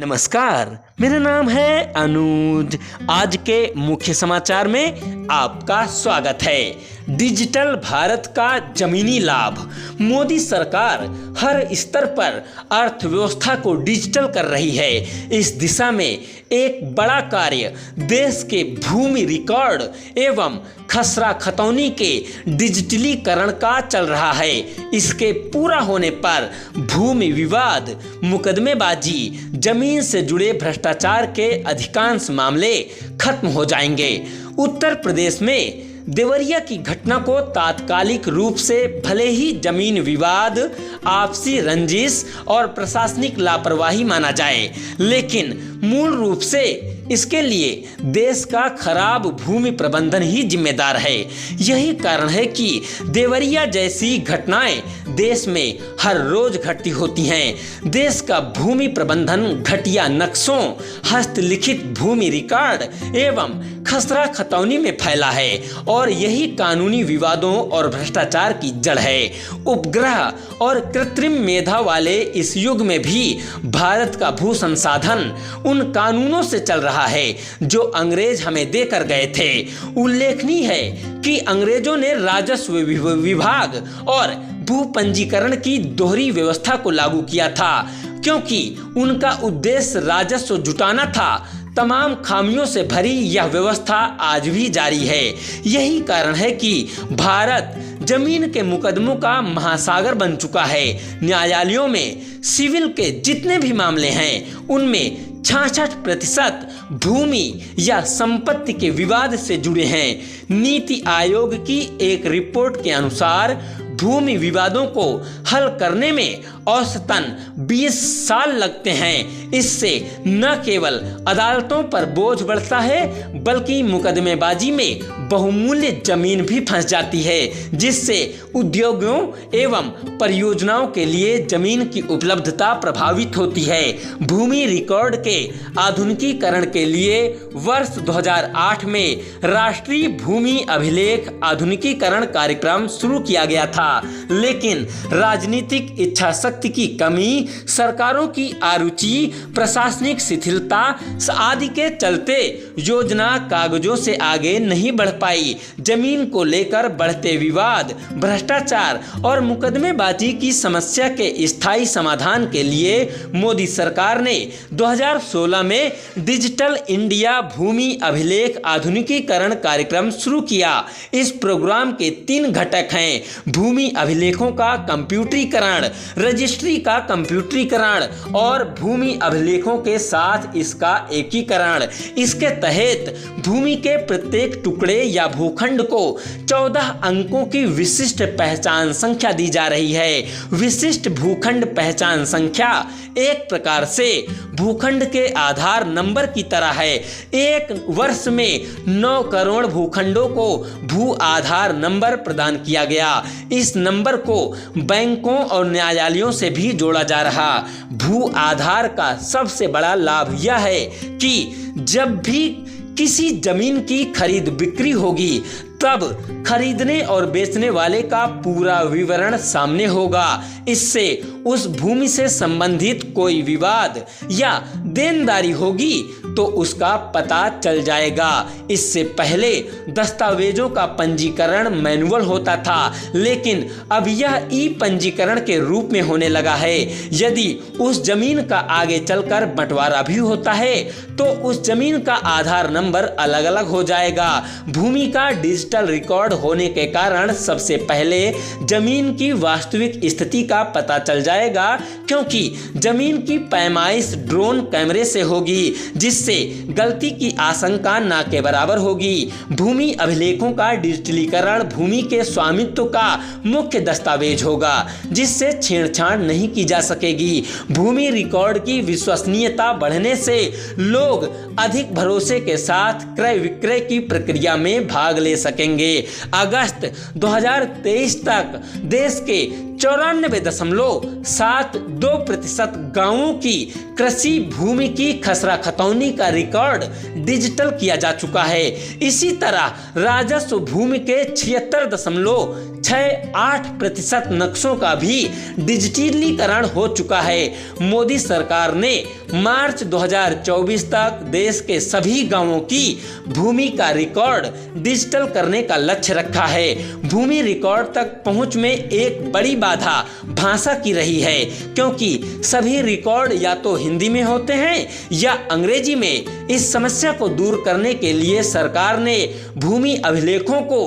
नमस्कार, मेरा नाम है अनुज। आज के मुख्य समाचार में आपका स्वागत है। डिजिटल भारत का जमीनी लाभ। मोदी सरकार हर स्तर पर अर्थव्यवस्था को डिजिटल कर रही है। इस दिशा में एक बड़ा कार्य देश के भूमि रिकॉर्ड एवं खसरा खतौनी के डिजिटलीकरण का चल रहा है। इसके पूरा होने पर भूमि विवाद, मुकदमेबाजी, जमीन से जुड़े भ्रष्टाचार के अधिकांश मामले खत्म हो जाएंगे। उत्तर प्रदेश में देवरिया की घटना को तात्कालिक रूप से भले ही जमीन विवाद, आपसी रंजिश और प्रशासनिक लापरवाही माना जाए, लेकिन मूल रूप से इसके लिए देश का खराब भूमि प्रबंधन ही जिम्मेदार है। यही कारण है कि देवरिया जैसी घटनाएं देश में हर रोज घटती होती हैं। देश का भूमि प्रबंधन घटिया नक्शों, हस्तलिखित भूमि रिकॉर्ड एवं खसरा खतौनी में फैला है और यही कानूनी विवादों और भ्रष्टाचार की जड़ है। उपग्रह और कृत्रिम मेधा वाले इस युग में भी भारत का भू संसाधन उन कानूनों से चल रहा है जो अंग्रेज हमें देकर गए थे। उल्लेखनीय है कि अंग्रेजों ने राजस्व विभाग और भू पंजीकरण की दोहरी व्यवस्था को लागू किया था, क्योंकि उनका उद्देश्य राजस्व जुटाना था। तमाम खामियों से भरी यह व्यवस्था आज भी जारी है। यही कारण है कि भारत जमीन के मुकदमों का महासागर बन चुका है। न्यायालयों में सिविल के जितने भी मामले हैं, उनमें 66% भूमि या संपत्ति के विवाद से जुड़े हैं। नीति आयोग की एक रिपोर्ट के अनुसार भूमि विवादों को हल करने में औसतन 20 साल लगते हैं। इससे न केवल अदालतों पर बोझ बढ़ता है, बल्कि मुकदमेबाजी में बहुमूल्य जमीन भी फंस जाती है, जिससे उद्योगों एवं परियोजनाओं के लिए जमीन की उपलब्धता प्रभावित होती है। भूमि रिकॉर्ड के आधुनिकीकरण के लिए वर्ष 2008 में राष्ट्रीय भूमि अभिलेख आधुनिकीकरण कार्यक्रम शुरू किया गया था, लेकिन राजनीतिक इच्छा शक्ति की कमी, सरकारों की अरुचि, प्रशासनिक शिथिलता आदि के चलते योजना कागजों से आगे नहीं बढ़ पाई। जमीन को लेकर बढ़ते विवाद, भ्रष्टाचार और मुकदमेबाजी की समस्या के स्थायी समाधान के लिए मोदी सरकार ने 2016 में डिजिटल इंडिया भूमि अभिलेख आधुनिकीकरण कार्यक्रम शुरू किया। इस प्रोग्राम के 3 घटक हैं: भूमि अभिलेखों का कंप्यूटरीकरण, रजिस्ट्री का कंप्यूटरीकरण और भूमि अभिलेखों के साथ इसका एकीकरण। इसके तहत भूमि के प्रत्येक टुकड़े या भूखंड को 14 अंकों की विशिष्ट पहचान संख्या दी जा रही है। विशिष्ट भूखंड पहचान संख्या एक प्रकार से भूखंड के आधार नंबर की तरह है। एक वर्ष में 9 करोड़ भूखंडों को भू आधार नंबर प्रदान किया गया। इस नंबर को बैंकों और न्यायालयों से भी जोड़ा जा रहा। भू आधार का सबसे बड़ा लाभ यह है कि जब भी किसी जमीन की खरीद बिक्री होगी, तब खरीदने और बेचने वाले का पूरा विवरण सामने होगा। इससे उस भूमि से संबंधित कोई विवाद या देनदारी होगी तो उसका पता चल जाएगा। इससे पहले दस्तावेजों का पंजीकरण मैनुअल होता था, लेकिन अब यह ई पंजीकरण के रूप में होने लगा है। यदि उस जमीन का आगे चलकर बंटवारा भी होता है तो उस जमीन का आधार नंबर अलग अलग हो जाएगा। भूमि का डिजिटल रिकॉर्ड होने के कारण सबसे पहले जमीन की वास्तविक स्थिति का पता चल जाएगा, क्योंकि जमीन की पैमाइश ड्रोन कैमरे से होगी, जिससे गलती की आशंका ना के बराबर होगी। भूमि अभिलेखों का डिजिटलीकरण भूमि के स्वामित्व का मुख्य दस्तावेज होगा, जिससे छेड़छाड़ नहीं की जा सकेगी। भूमि रिकॉर्ड की विश्वसनीयता बढ़ने से लोग अधिक भरोसे के साथ क्रय विक्रय की प्रक्रिया में भाग ले सकेंगे। अगस्त 2023 तक देश के 94.72% गांवों की कृषि भूमि की खसरा खतौनी का रिकॉर्ड डिजिटल किया जा चुका है। इसी तरह राजस्व भूमि के 76.4 6-8% नक्शों का भी डिजिटलीकरण हो चुका है। मोदी सरकार ने मार्च 2024 तक देश के सभी गांवों की भूमि का रिकॉर्ड डिजिटल करने का लक्ष्य रखा है। भूमि रिकॉर्ड तक पहुंच में एक बड़ी बाधा भाषा की रही है, क्योंकि सभी रिकॉर्ड या तो हिंदी में होते हैं या अंग्रेजी में। इस समस्या को दूर करने के लिए सरकार ने भूमि अभिलेखों को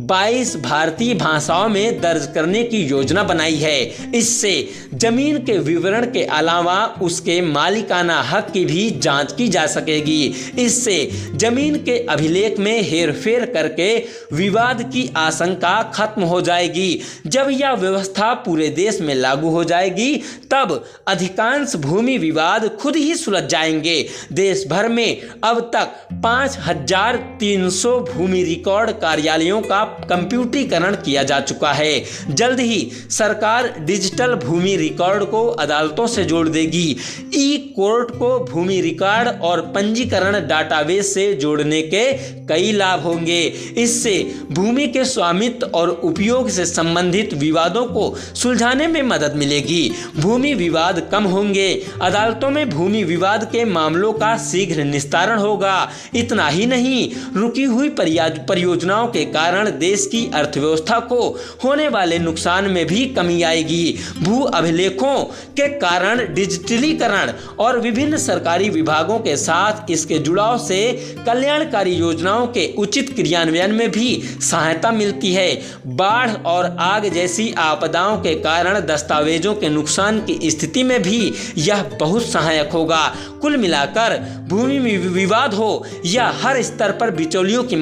22 भारतीय भाषाओं में दर्ज करने की योजना बनाई है। इससे जमीन के विवरण के अलावा उसके मालिकाना हक की भी जांच की जा सकेगी। इससे जमीन के अभिलेख में हेरफेर करके विवाद की आशंका खत्म हो जाएगी। जब यह व्यवस्था पूरे देश में लागू हो जाएगी, तब अधिकांश भूमि विवाद खुद ही सुलझ जाएंगे। देश भर में अब तक 5300 भूमि रिकॉर्ड कार्यालयों का कंप्यूटरीकरण किया जा चुका है। जल्द ही सरकार डिजिटल भूमि रिकॉर्ड को अदालतों से जोड़ देगी। ई कोर्ट को भूमि रिकॉर्ड और पंजीकरण डाटाबेस से जोड़ने के कई लाभ होंगे। इससे भूमि के स्वामित्व और उपयोग से संबंधित विवादों को सुलझाने में मदद मिलेगी। भूमि विवाद कम होंगे। अदालतों में भूमि विवाद के मामलों का शीघ्र निस्तारण होगा। इतना ही नहीं, रुकी हुई परियोजनाओं के कारण देश की अर्थव्यवस्था को होने वाले नुकसान में भी कमी आएगी। भू अभिलेखों के कारण डिजिटलीकरण और विभिन्न सरकारी विभागों के साथ इसके जुड़ाव से कल्याणकारी योजनाओं के उचित क्रियान्वयन में भी सहायता मिलती है। बाढ़ और आग जैसी आपदाओं के कारण दस्तावेजों के नुकसान की स्थिति में भी यह बहुत सहायक होगा। कुल मिलाकर भूमि विवाद हो या हर स्तर पर बिचौलियों की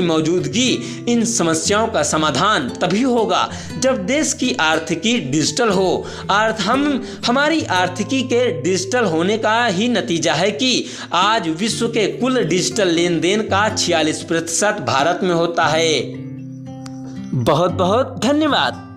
मौजूदगी, इन समस्याओं का समाधान तभी होगा जब देश की आर्थिकी डिजिटल हो। हमारी आर्थिकी के डिजिटल होने का ही नतीजा है कि आज विश्व के कुल डिजिटल लेन देन का 46% भारत में होता है। बहुत बहुत धन्यवाद।